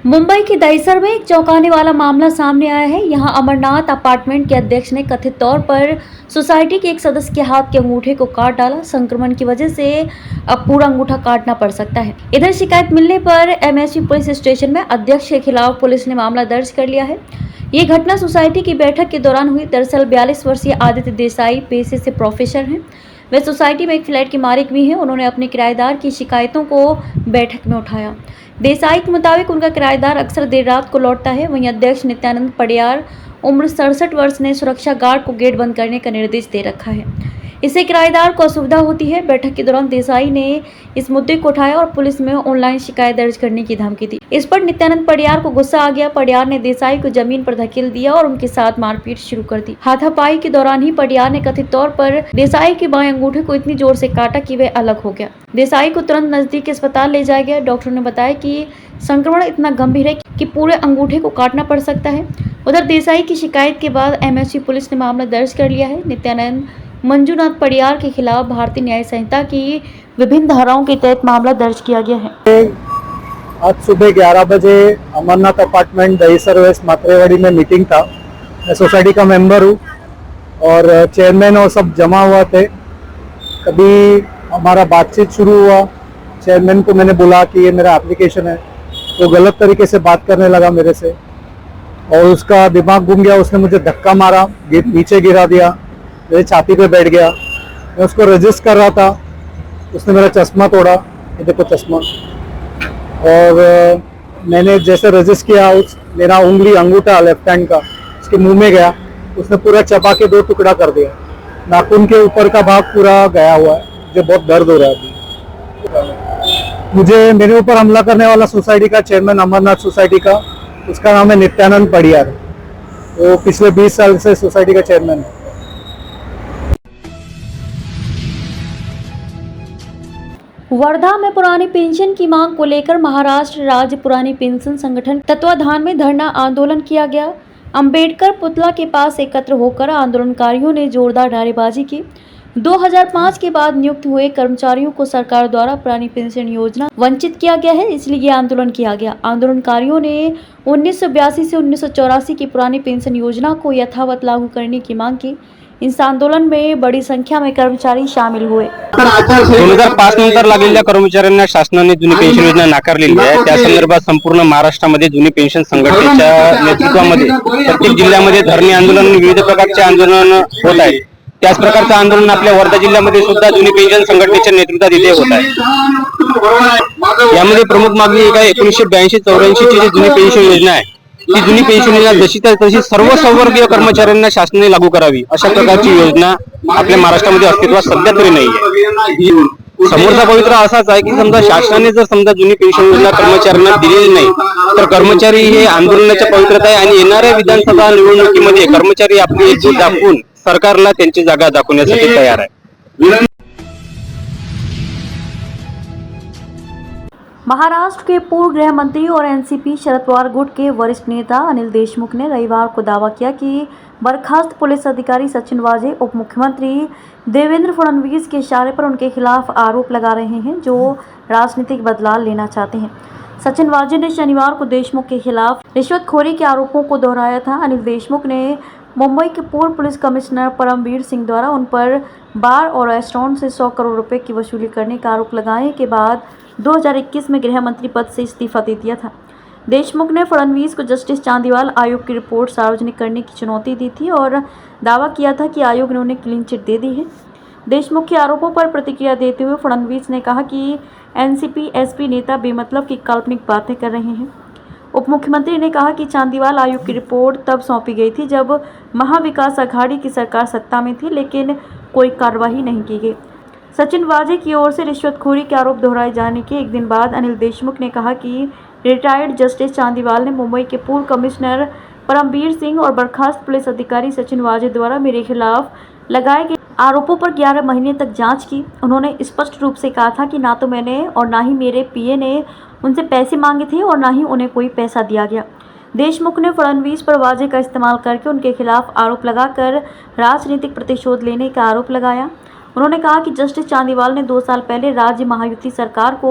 मुंबई के दहिसर में एक चौंकाने वाला मामला सामने आया है। यहां अमरनाथ अपार्टमेंट के अध्यक्ष ने कथित तौर पर सोसाइटी के एक सदस्य के हाथ के अंगूठे को काट डाला। संक्रमण की वजह से अब पूरा अंगूठा काटना पड़ सकता है। इधर शिकायत मिलने पर एमएसपी पुलिस स्टेशन में अध्यक्ष के खिलाफ पुलिस ने मामला दर्ज कर लिया है। ये घटना सोसाइटी की बैठक के दौरान हुई। दरअसल 42 वर्षीय आदित्य देसाई पेशे से प्रोफेसर हैं। वे सोसाइटी में एक फ्लैट के मालिक भी हैं। उन्होंने अपने किराएदार की शिकायतों को बैठक में उठाया। देसाई के मुताबिक उनका किराएदार अक्सर देर रात को लौटता है। वहीं अध्यक्ष नित्यानंद पडियार उम्र 67 वर्ष ने सुरक्षा गार्ड को गेट बंद करने का निर्देश दे रखा है। इससे किराएदार को असुविधा होती है। बैठक के दौरान देसाई ने इस मुद्दे को उठाया और पुलिस में ऑनलाइन शिकायत दर्ज करने की धमकी दी। इस पर नित्यानंद पडियार को गुस्सा आ गया। पडियार ने देसाई को जमीन पर धकेल दिया और उनके साथ मारपीट शुरू कर दी। हाथापाई के दौरान ही पडियार ने कथित तौर पर देसाई के बाएं अंगूठे को इतनी जोर से काटा कि वह अलग हो गया। देसाई को तुरंत नजदीक के अस्पताल ले जाया गया। डॉक्टर ने बताया कि संक्रमण इतना गंभीर है कि पूरे अंगूठे को काटना पड़ सकता है। उधर देसाई की शिकायत के बाद एमएसपी पुलिस ने मामला दर्ज कर लिया है। नित्यानंद मंजूनाथ पडियार के खिलाफ भारतीय न्याय संहिता की विभिन्न धाराओं के तहत मामला दर्ज किया गया है। आज सुबह 11 बजे अमरनाथ अपार्टमेंट दहिसर वेस्ट मात्रेवाड़ी में मीटिंग था। मैं सोसाइटी का मेंबर हूँ और चेयरमैन और सब जमा हुआ थे। कभी हमारा बातचीत शुरू हुआ। चेयरमैन को मैंने बोला कि ये मेरा एप्लीकेशन है। वो गलत तरीके से बात करने लगा मेरे से और उसका दिमाग घूम गया। उसने मुझे धक्का मारा, नीचे गिरा दिया, मेरे छाती पे बैठ गया। मैं उसको रजिस्ट कर रहा था। उसने मेरा चश्मा तोड़ा, ये देखो चश्मा। और मैंने जैसे रजिस्ट किया मेरा उंगली अंगूठा लेफ्ट हैंड का उसके मुंह में गया। उसने पूरा चबा के 2 टुकड़ा कर दिया। नाखून के ऊपर का भाग पूरा गया हुआ है। मुझे बहुत दर्द हो रहा है अभी। मेरे ऊपर हमला करने वाला सोसाइटी का चेयरमैन अमरनाथ सोसाइटी का, उसका नाम है नित्यानंद पडियार। वो पिछले 20 साल से सोसाइटी का चेयरमैन है। वर्धा में पुरानी पेंशन की मांग को लेकर महाराष्ट्र राज्य पुरानी पेंशन संगठन तत्वाधान में धरना आंदोलन किया गया। अंबेडकर पुतला के पास एकत्र होकर आंदोलनकारियों ने जोरदार नारेबाजी की। 2005 के बाद नियुक्त हुए कर्मचारियों को सरकार द्वारा पुरानी पेंशन योजना वंचित किया गया है, इसलिए ये आंदोलन किया गया। आंदोलनकारियों ने 1982 से 1984 की पुरानी पेंशन योजना को यथावत लागू करने की मांग की। इस आंदोलन में बड़ी संख्या में कर्मचारी शामिल हुए। 2005 नंतर लागलेल्या कर्मचाऱ्यांना शासनाने जुनी पेन्शन योजना नाकारलेली आहे। त्या संदर्भात संपूर्ण महाराष्ट्रामध्ये जुनी पेन्शन संघटनेच्या नेतृत्वामध्ये प्रत्येक जिल्ह्यामध्ये धरणे आंदोलन, विविध प्रकारचे आंदोलन होत आहेत। त्याच प्रकारचं आंदोलन आपल्या वर्धा जिल्ह्यामध्ये सुद्धा जुनी पेन्शन संघटनेच्या नेतृत्वात इथे होत आहे। यामध्ये प्रमुख मागणी एक आहे 1982-84 ची जी जुनी पेन्शन योजना आहे, ती जुनी पेन्शन योजना जशी तशी सर्व संवर्गीय कर्मचाऱ्यांना शासनाने लागू करावी अशा प्रकारची योजना आपल्या महाराष्ट्रामध्ये अस्तित्वात सध्या तरी नाहीये। समोरचा पवित्र असाच आहे की समजा शासनाने जर समजा जुनी पेन्शन योजना कर्मचाऱ्यांना दिलेली नाही तर कर्मचारी हे आंदोलनाच्या पवित्रता आहे आणि येणाऱ्या विधानसभा निवडणुकीमध्ये कर्मचारी आपली एकजूट दाखवून सरकारला त्यांची जागा दाखवण्यासाठी तयार आहे। महाराष्ट्र के पूर्व गृह मंत्री और एनसीपी शरद पवार गुट के वरिष्ठ नेता अनिल देशमुख ने रविवार को दावा किया कि बर्खास्त पुलिस अधिकारी सचिन वाजे उप मुख्यमंत्री देवेंद्र फडणवीस के इशारे पर उनके खिलाफ आरोप लगा रहे हैं, जो राजनीतिक बदलाव लेना चाहते हैं। सचिन वाजे ने शनिवार को देशमुख के खिलाफ रिश्वतखोरी के आरोपों को दोहराया था। अनिल देशमुख ने मुंबई के पूर्व पुलिस कमिश्नर परमवीर सिंह द्वारा उन पर बार और रेस्टोरेंट से 100 करोड़ रुपए की वसूली करने का आरोप लगाने के बाद 2021 में गृह मंत्री पद से इस्तीफा दे दिया था। देशमुख ने फडणवीस को जस्टिस चांदीवाल आयोग की रिपोर्ट सार्वजनिक करने की चुनौती दी थी और दावा किया था कि आयोग ने उन्हें क्लीन चिट दे दी है। देशमुख के आरोपों पर प्रतिक्रिया देते हुए फडणवीस ने कहा कि एनसीपी एसपी नेता बेमतलब की काल्पनिक बातें कर रहे हैं। उप मुख्यमंत्री ने कहा कि चांदीवाल आयोग की रिपोर्ट तब सौंपी गई थी जब महाविकास अघाड़ी की सरकार सत्ता में थी, लेकिन कोई कार्रवाई नहीं की गई। सचिन वाजे की ओर से रिश्वतखोरी के आरोप दोहराए जाने के एक दिन बाद अनिल देशमुख ने कहा कि रिटायर्ड जस्टिस चांदीवाल ने मुंबई के पूर्व कमिश्नर परमवीर सिंह और बर्खास्त पुलिस अधिकारी सचिन वाजे द्वारा मेरे खिलाफ लगाए गए आरोपों पर 11 महीने तक जांच की। उन्होंने स्पष्ट रूप से कहा था कि ना तो मैंने और ना ही मेरे पीए ने उनसे पैसे मांगे थे और ना ही उन्हें कोई पैसा दिया गया। देशमुख ने फडणवीस पर वाजे का इस्तेमाल करके उनके खिलाफ आरोप लगाकर राजनीतिक प्रतिशोध लेने का आरोप लगाया। उन्होंने कहा कि जस्टिस चांदीवाल ने 2 साल पहले राज्य महायुति सरकार को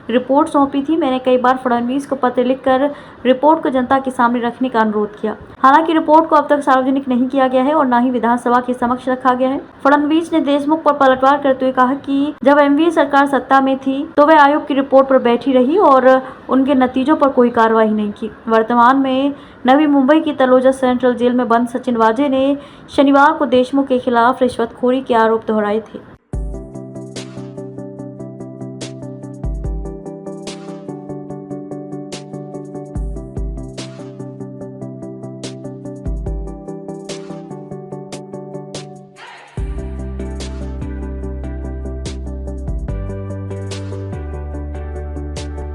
रिपोर्ट सौंपी थी। मैंने कई बार फडणवीस को पत्र लिखकर रिपोर्ट को जनता के सामने रखने का अनुरोध किया। हालांकि रिपोर्ट को अब तक सार्वजनिक नहीं किया गया है और न ही विधानसभा के समक्ष रखा गया है। फडणवीस ने देशमुख पर पलटवार करते हुए कहा कि जब एमवीए सरकार सत्ता में थी तो वे आयोग की रिपोर्ट पर बैठी रही और उनके नतीजों पर कोई कार्रवाई नहीं की। वर्तमान में नवी मुंबई की तलोजा सेंट्रल जेल में बंद सचिन वाजे ने शनिवार को देशमुख के खिलाफ रिश्वतखोरी के आरोप दोहराए थे।